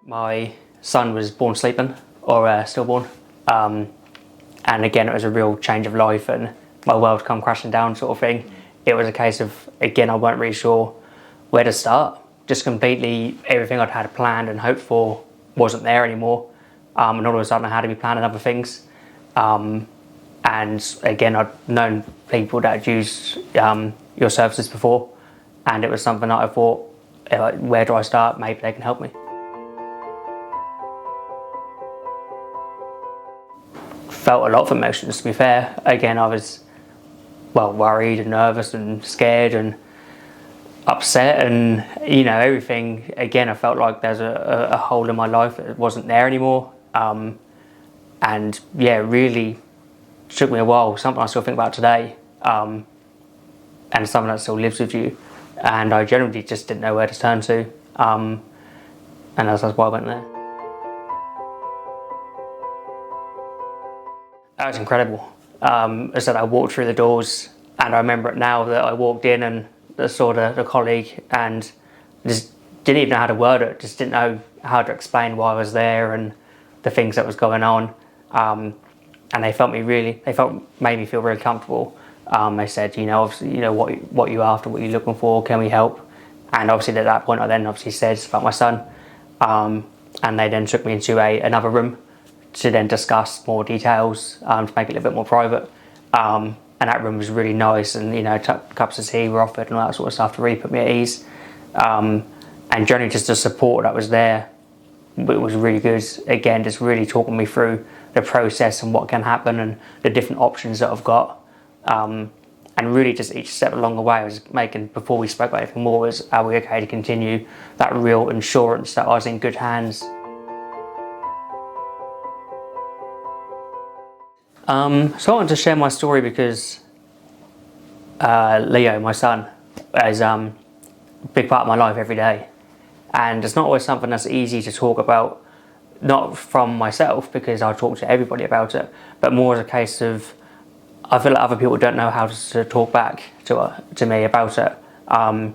My son was born sleeping, or stillborn, and again it was a real change of life and my world come crashing down sort of thing. It was a case of, again, I weren't really sure where to start. Just completely everything I'd had planned and hoped for wasn't there anymore, and all of a sudden I had to be planning other things. And again, I'd known people that had used your services before, and it was something that I thought, where do I start? Maybe they can help me. Felt a lot of emotions, to be fair. Again, I was, well, worried and nervous and scared and upset and, everything. Again, I felt like there's a hole in my life that wasn't there anymore. And yeah, it really took me a while. Something I still think about today, and something that still lives with you. And I generally just didn't know where to turn to. And that's why I went there. That was incredible. As I said, I walked through the doors, and I remember it now that I walked in and saw the colleague and just didn't even know how to word it, just didn't know how to explain why I was there and the things that was going on. And they made me feel really comfortable. They said, obviously, what you after, what you're looking for, can we help? And obviously at that point I then obviously said about my son. And they then took me into another room to then discuss more details, to make it a little bit more private. And that room was really nice, and cups of tea were offered and all that sort of stuff to really put me at ease. And generally just the support that was there, it was really good. Again, just really talking me through the process and what can happen and the different options that I've got. And really just each step along the way I was making, before we spoke about anything more, was are we okay to continue, that real assurance that I was in good hands. So I wanted to share my story because Leo, my son, is a big part of my life every day. And it's not always something that's easy to talk about, not from myself, because I talk to everybody about it, but more as a case of, I feel like other people don't know how to talk back to me about it. And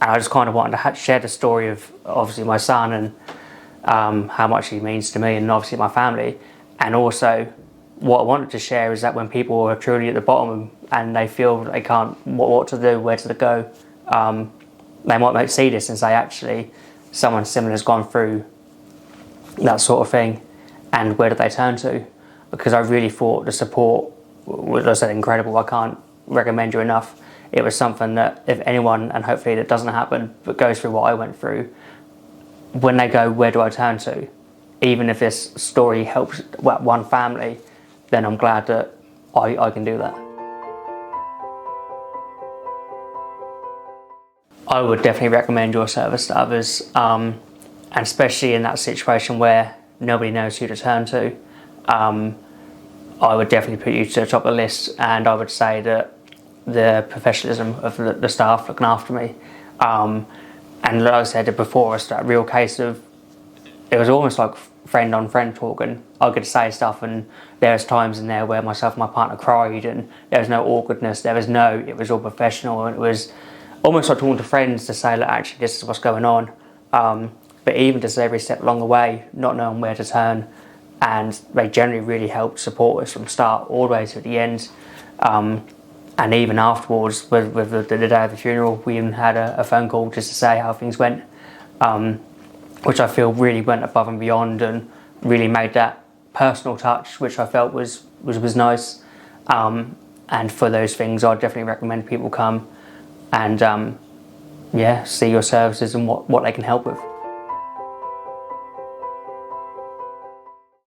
I just kind of wanted to share the story of obviously my son and how much he means to me and obviously my family. And also what I wanted to share is that when people are truly at the bottom and they feel they can't, what to do, where to go, they might see this and say, actually, someone similar has gone through that sort of thing, and where do they turn to? Because I really thought the support was, as I said, incredible. I can't recommend you enough. It was something that if anyone, and hopefully that doesn't happen, but goes through what I went through, when they go, where do I turn to? Even if this story helps one family, then I'm glad that I can do that. I would definitely recommend your service to others, and especially in that situation where nobody knows who to turn to. I would definitely put you to the top of the list, and I would say that the professionalism of the staff looking after me, and like I said before, it's that real case of, it was almost like friend on friend talking. I could say stuff, and there's times in there where myself and my partner cried, and there was no awkwardness, it was all professional, and it was almost like talking to friends to say, look, actually this is what's going on. But even just every step along the way, not knowing where to turn, and they generally really helped support us from start all the way to the end. And even afterwards, with the day of the funeral, we even had a phone call just to say how things went, which I feel really went above and beyond and really made that personal touch, which I felt was nice. And for those things, I'd definitely recommend people come and see your services and what they can help with.